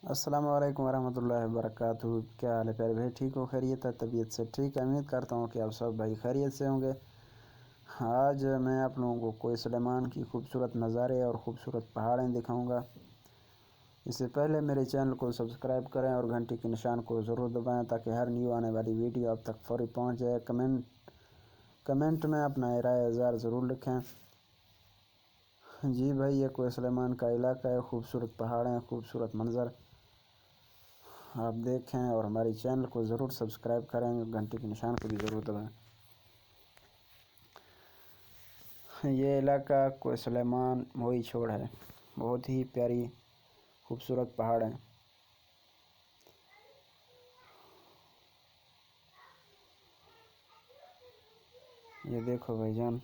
السلام علیکم ورحمۃ اللہ وبرکاتہ۔ کیا حال ہے پیارے بھائی؟ ٹھیک ہو؟ خیریت ہے؟ طبیعت سے ٹھیک ہے؟ امید کرتا ہوں کہ آپ سب بھائی خیریت سے ہوں گے۔ آج میں آپ لوگوں کو کوہ سلیمان کی خوبصورت نظارے اور خوبصورت پہاڑیں دکھاؤں گا۔ اس سے پہلے میرے چینل کو سبسکرائب کریں اور گھنٹی کے نشان کو ضرور دبائیں تاکہ ہر نیو آنے والی ویڈیو آپ تک فوری پہنچ جائے۔ کمنٹ میں اپنا رائے اظہار ضرور لکھیں۔ جی بھائی، یہ کوہ سلیمان کا علاقہ ہے، خوبصورت پہاڑیں، خوبصورت منظر آپ دیکھیں اور ہماری چینل کو ضرور سبسکرائب کریں، گھنٹی کے نشان کو بھی ضرور دبائیں۔ یہ علاقہ کوہ سلیمان موئی چھوڑ ہے، بہت ہی پیاری خوبصورت پہاڑ ہیں۔ یہ دیکھو بھائی جان،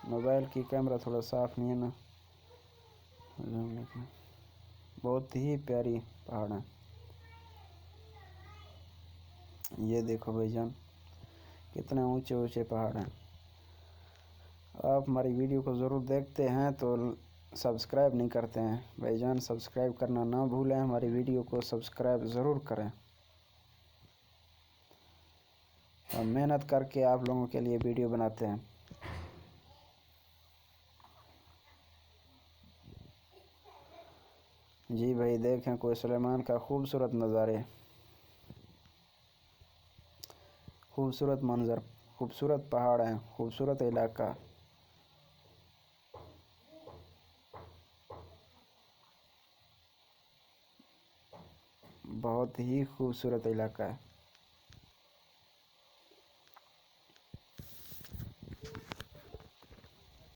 موبائل کی کیمرہ تھوڑا صاف نہیں ہے نا، بہت ہی پیاری پہاڑ ہیں۔ یہ دیکھو بھائی جان، کتنے اونچے اونچے پہاڑ ہیں۔ آپ ہماری ویڈیو کو ضرور دیکھتے ہیں تو سبسکرائب نہیں کرتے ہیں بھائی جان، سبسکرائب کرنا نہ بھولیں، ہماری ویڈیو کو سبسکرائب ضرور کریں۔ ہم محنت کر کے آپ لوگوں کے لیے ویڈیو بناتے ہیں۔ جی بھائی دیکھیں کوہ سلیمان کا خوبصورت نظارے، خوبصورت منظر، خوبصورت پہاڑ ہیں، خوبصورت علاقہ، بہت ہی خوبصورت علاقہ ہے۔